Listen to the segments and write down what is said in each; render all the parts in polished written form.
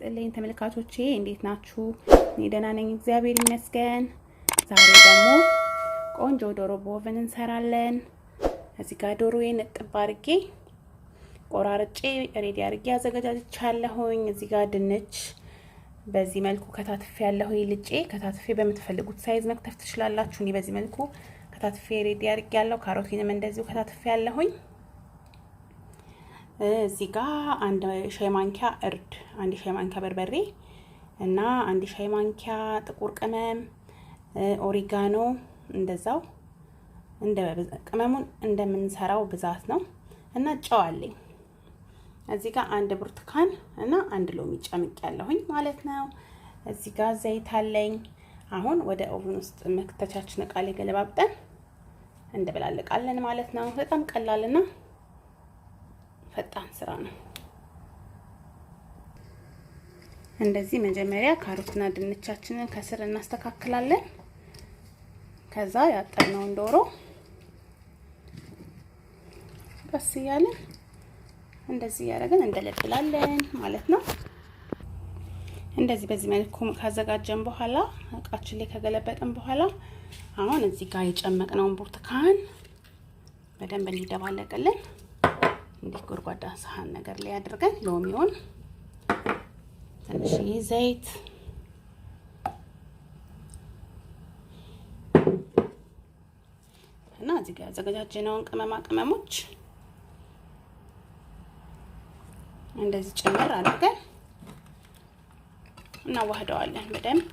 ይስጥልኝ ተመልካቾቼ እንዴት ናችሁ? እኔ ደህና ነኝ እግዚአብሔር ይመስገን። ዛሬ ደግሞ ቆንጆ ዶሮ በኦቭን እንሰራለን። እዚህ ጋር ዶሮዬን እጥብ አድርጌ ቆራርጬ ሬዲ አድርጌ አዘጋጅቻለሁኝ። እዚህ ጋር ድንች በዚህ መልኩ ከታትፌ ያለሁኝ ልጬ ከታትፌ በምትፈልጉት ሳይዝ መክተፍ ትችላላችሁ። እኔ በዚህ መልኩ ከታትፌ ሬዲ አድርጌ ያለው ካሮቲንም እንደዚሁ ከታትፌ ያለሁኝ። እዚህ ጋር አንድ ሻይ ማንኪያ እርድ፣ አንድ ሻይ ማንኪያ በርበሬ እና አንድ ሻይ ማንኪያ ጥቁር ቅመም፣ ኦሪጋኖ እንደዛው እንደ ቅመሙን እንደምንሰራው ብዛት ነው እና ጨው አለኝ። እዚህ ጋር አንድ ብርቱካን እና አንድ ሎሚ ጨምቄ ያለሁኝ ማለት ነው። እዚህ ጋር ዘይት አለኝ። አሁን ወደ ኦቭን ውስጥ መክተቻችን እቃ ላይ ገለባብጠን እንደበላለቃለን ማለት ነው። በጣም ቀላልና ፈጣን ስራ ነው። እንደዚህ መጀመሪያ ካሮትና ድንቻችንን ከስር እናስተካክላለን። ከዛ ያጠብነውን ዶሮ ቀስ እያለን እንደዚህ ያደረግን እንደለብላለን ማለት ነው። እንደዚህ በዚህ መልኩ ካዘጋጀን በኋላ እቃችን ላይ ከገለበጥን በኋላ አሁን እዚህ ጋር የጨመቅነውን ብርቱካን በደንብ እንዲደባለቅልን እንዲህ ጎርጓዳ ሳህን ነገር ላይ አድርገን ሎሚውን ትንሽ ዘይት እና እዚህ ጋር ያዘጋጀነውን ቅመማ ቅመሞች እንደዚህ ጨምር አድርገን እናዋህደዋለን በደንብ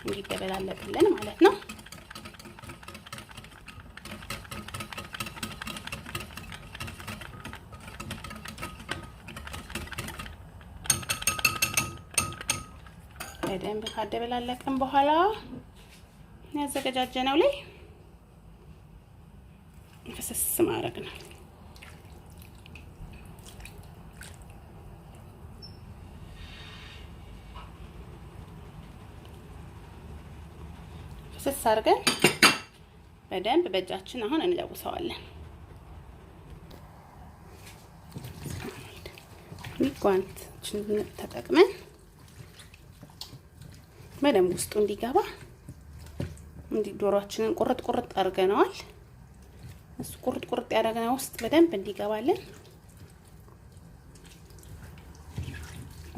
እንዲደበላለቅልን ማለት ነው። በደንብ ካደበላለቅን በኋላ ያዘጋጀነው ላይ ፍስስ ማድረግ ነው። ፍስስ አድርገን በደንብ በእጃችን አሁን እንለውሰዋለን። ጓንታችንን ተጠቅመን በደንብ ውስጡ እንዲገባ ዶሮአችንን ቁርጥ አድርገናል። እሱ ቁርጥ ያደረግነው ውስጥ በደንብ እንዲገባልን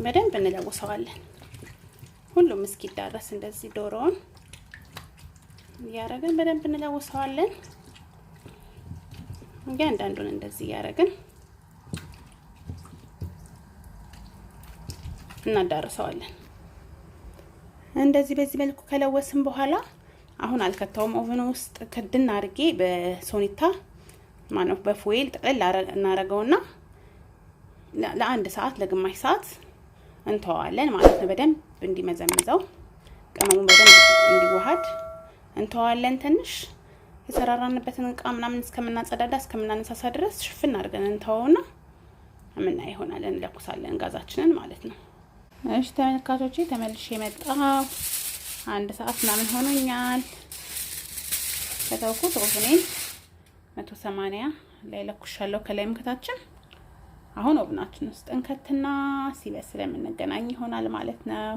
በደንብ እንለውሰዋለን። ሁሉም እስኪዳረስ እንደዚህ ዶሮውን ያረጋን በደንብ እንለውሰዋለን። እያንዳንዱን እንደዚህ ያረጋን እናዳርሰዋለን። እንደዚህ በዚህ መልኩ ከለወስን በኋላ አሁን አልከታውም። ኦቭን ውስጥ ከድና አርጌ በሶኒታ ማነው በፎይል ጥቅል እናረጋውና ለአንድ ሰዓት ለግማሽ ሰዓት እንተዋለን ማለት ነው። በደንብ እንዲመዘምዘው ቅመሙ በደንብ እንዲዋሃድ እንተዋለን። ትንሽ የሰራራንበትን እቃ ምናምን እስከምናጸዳዳ እስከምናነሳሳ ድረስ ሽፍን አድርገን እንተዋውና ምን ይሆናል እንለኩሳለን ጋዛችንን ማለት ነው። እሺ ተመልካቾቼ ተመልሼ መጣሁ። አንድ ሰዓት ምናምን ሆኖኛል ከተውኩት። ኦቭኔን 180 ላይ ለኩሻለሁ ከላይም ከታችም። አሁን ኦቭናችን ውስጥ እንከትና ሲበስል የምንገናኝ ይሆናል ማለት ነው።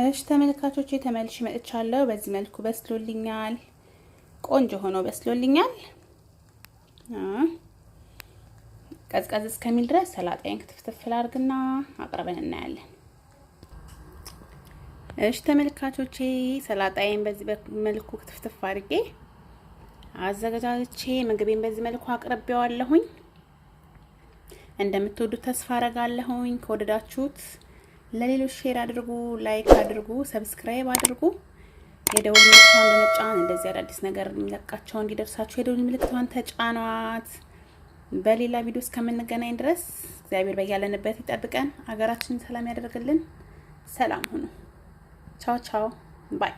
እሺ ተመልካቾቼ ተመልሼ መጥቻለሁ። በዚህ መልኩ በስሎልኛል፣ ቆንጆ ሆኖ በስሎልኛል። ቀዝቀዝ እስከሚል ድረስ ሰላጣዬን ክትፍትፍ አድርግና አቅርበን እናያለን። እሺ ተመልካቾቼ ሰላጣዬን በዚህ መልኩ ክትፍትፍ አድርጌ አዘጋጅቼ ምግቤን በዚህ መልኩ አቅርቤዋለሁኝ። እንደምትወዱት ተስፋ አደርጋለሁኝ። ከወደዳችሁት ለሌሎች ሼር አድርጉ፣ ላይክ አድርጉ፣ ሰብስክራይብ አድርጉ። የደወል ምልክቷን በመጫን እንደዚህ አዳዲስ ነገር የሚለቃቸው እንዲደርሳችሁ የደወል ምልክቷን ተጫኗት። በሌላ ቪዲዮ እስከምንገናኝ ድረስ እግዚአብሔር በያለንበት ይጠብቀን፣ ሀገራችንን ሰላም ያደርግልን። ሰላም ሁኑ። ቻው ቻው ባይ